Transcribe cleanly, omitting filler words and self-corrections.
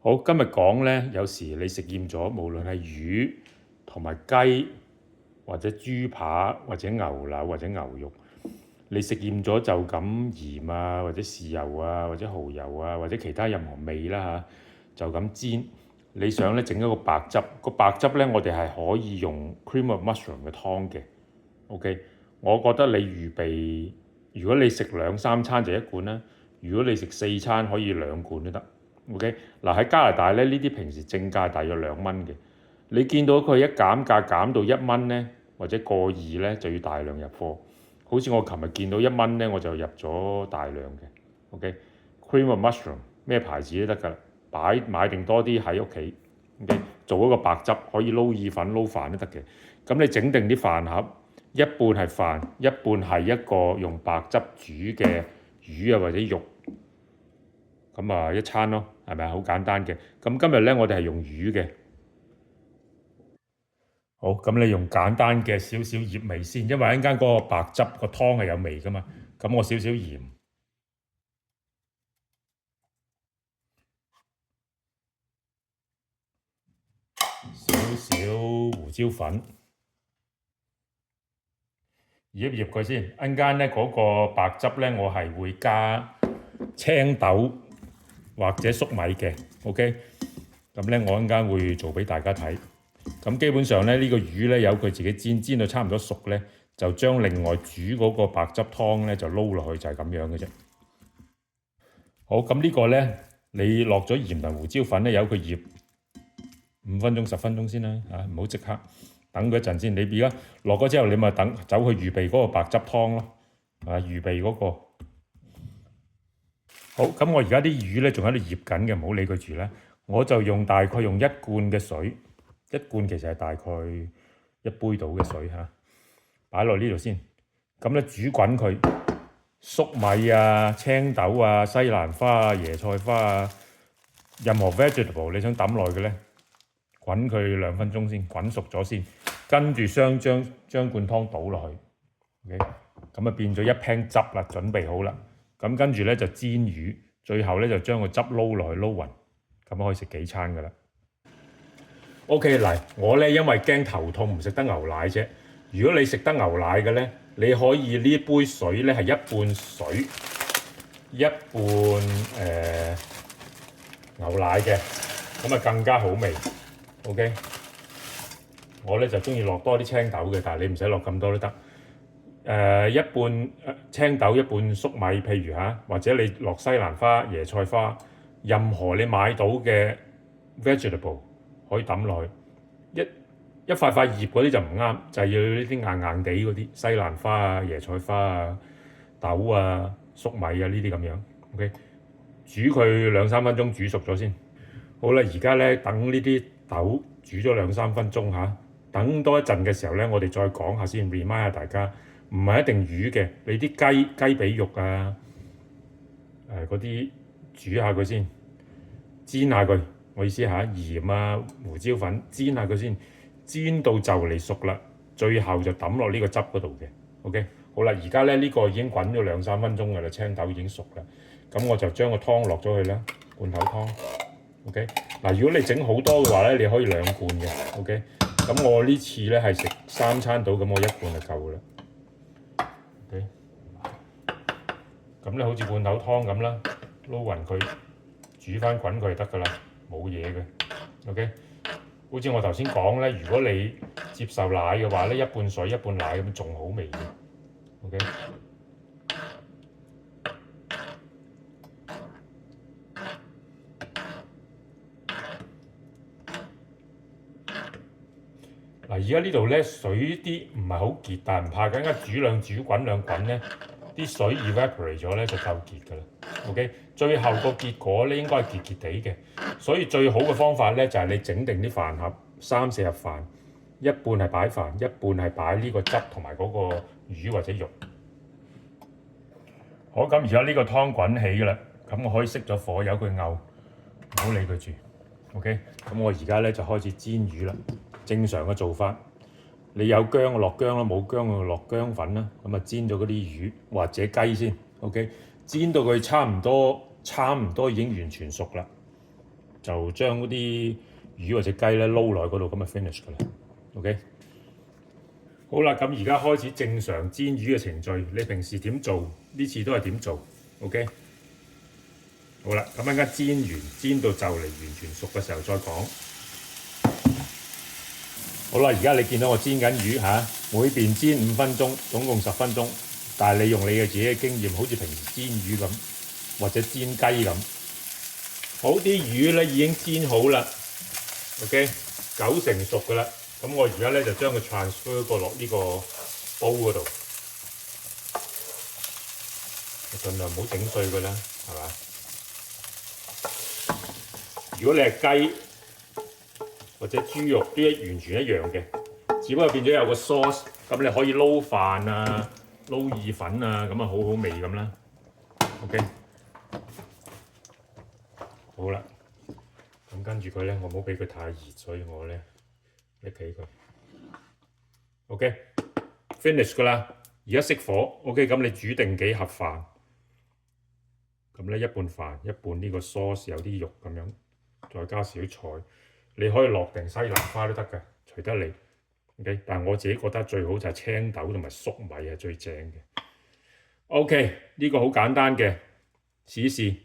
好，今日講呢，有時你食厭咗，無論係魚同埋雞，或者豬扒，或者牛柳，或者牛肉，你食厭咗就咁鹽啊，或者豉油啊，或者蠔油啊，或者其他任何味啦嚇，就咁煎。你想咧整一個白汁，個白汁呢，我哋係可以用 cream of mushroom 嘅湯嘅。OK，我覺得你預備，如果你食兩三餐就一罐啦，如果你食四餐可以兩罐都得。OK，嗱喺加拿大咧，呢啲平時正價大約2蚊嘅，你見到佢一減價減到1蚊呢，或者過二呢，就要大量入貨。好似我琴日見到1蚊呢，我就入咗大量嘅。OK，cream of mushroom 咩牌子都得㗎，買定多啲喺屋企。OK，做一個白汁可以撈意粉撈飯都得嘅。咁你整定啲飯盒，一半係飯，一半係一個用白汁煮嘅魚啊或者肉。咁啊一餐咯，係咪好簡單嘅？咁今日呢，我哋係用魚嘅。好，咁你用簡單嘅少少醃味先，因為一陣間嗰個白汁個湯係有味㗎嘛。咁我少少鹽，少少胡椒粉，醃一醃佢先。一陣間呢嗰個白汁呢，我係會加青豆或者粟米嘅。OK，咁呢我一陣間會做俾大家睇。咁基本上咧，呢個魚咧由佢自己煎到差唔多熟咧，就將另外煮嗰個白汁湯咧就撈落去，就係咁樣嘅啫。好，咁呢個咧你落咗鹽同胡椒粉咧，由佢醃5分鐘10分鐘先啦，唔好即刻等佢一陣先。你而家落咗之後，你咪等走去預備嗰個白汁湯咯，預備嗰個。好，咁我而家啲魚咧仲喺度醃緊嘅，唔好理佢住啦。我就大概用1罐嘅水。1罐其實係大概1杯到嘅水嚇，擺落呢度先。咁咧煮滾佢，粟米啊、青豆啊、西蘭花啊、椰菜花啊，任何 vegetable 你想抌落去嘅咧，滾佢2分鐘先，滾熟咗先。跟住將罐湯倒落去 ，OK， 咁啊變咗一瓶汁啦，準備好啦。咁跟住咧就煎魚，最後咧就將個汁撈落去撈勻，咁可以食幾餐噶啦。OK， 嚟我咧因為驚頭痛唔食得牛奶啫。如果你食得牛奶嘅咧，你可以呢杯水咧係一半水，一半牛奶嘅，咁啊更加好味。OK， 我咧就中意落多啲青豆嘅，但係你唔使落咁多都得。一半青豆，一半粟米，譬如或者你落西蘭花、椰菜花，任何你買到嘅 vegetable。可以抌落去，一塊塊葉嗰啲就唔啱，就係要呢啲硬硬地嗰啲西蘭花啊、椰菜花啊、豆啊、粟米啊呢啲咁樣。OK， 煮佢2-3分鐘，煮熟咗先。好啦，而家咧等呢啲豆煮咗2-3分鐘嚇，等多一陣嘅時候咧，我哋再講下先 ，remind 下大家，唔係一定魚嘅，你啲雞髀肉啊，嗰啲煮下佢先，煎下佢。我意思係鹽啊、胡椒粉煎下佢先，煎到就嚟熟啦，最後就抌落呢個汁嗰度嘅。OK， 好啦，而家咧呢個已經滾咗2-3分鐘㗎啦，青豆已經熟啦。咁我就將個湯落咗去啦，罐頭湯。OK，嗱，如果你整好多嘅話咧，你可以2罐嘅。OK，咁我呢次咧係食3餐到，咁我1罐就夠㗎啦。OK，咁咧好似罐頭湯咁啦，撈勻佢，煮翻滾佢就得㗎啦。冇嘢嘅 ，OK。好似我頭先講咧，如果你接受奶嘅話咧，一半水一半奶咁仲好味嘅 ，OK。嗱，而家呢度咧水啲唔係好結，但係唔怕緊，煮滾兩滾咧，啲水 evaporate 咗咧就夠結㗎啦。OK， 最後個結果咧應該係結結地嘅，所以最好嘅方法咧就係你整定啲飯盒，3-4盒飯，一半係擺飯，一半係擺呢個汁同埋嗰個魚或者肉。好，咁而家呢個湯滾起㗎啦，咁我可以熄咗火，由佢漚，唔好理佢住。OK， 咁我而家咧就開始煎魚啦。正常嘅做法，你有薑落薑啦，冇薑就落薑粉啦。咁啊煎咗嗰啲魚或者雞先。OK， 煎到佢差唔多已經完全熟啦。就將嗰啲魚或者雞咧撈落去嗰度，咁就 finish 㗎啦。OK， 好啦，咁而家開始正常煎魚嘅程序。你平時點做？呢次都係點做 ？OK， 好啦，咁陣間煎到就嚟完全熟嘅時候再講。好啦，而家你見到我煎緊魚嚇，每邊煎5分鐘，總共10分鐘。但係你用你嘅自己嘅經驗，好似平時煎魚咁，或者煎雞咁。好，啲魚咧已經煎好啦 ，OK， 90%熟噶啦。咁我而家咧就將佢 transfer 過落呢個煲嗰度，盡量唔好整碎佢啦，係嘛？如果你係雞或者豬肉，都完全一樣嘅，只不過變咗有個 sauce， 咁你可以撈飯啊、撈意粉啊，咁啊好好味咁啦。OK， 好啦。咁跟住佢咧，我唔好俾佢太熱，所以我咧拎起佢。OK，finish 㗎啦。而家熄火。OK， 咁你煮定幾盒飯，咁咧一半飯，一半呢個 sauce 有啲肉咁樣，再加少菜。你可以落定西蘭花都得㗎，隨得你。OK， 但係我自己覺得最好就係青豆同埋粟米係最正嘅。OK， 呢個好簡單嘅，試一試。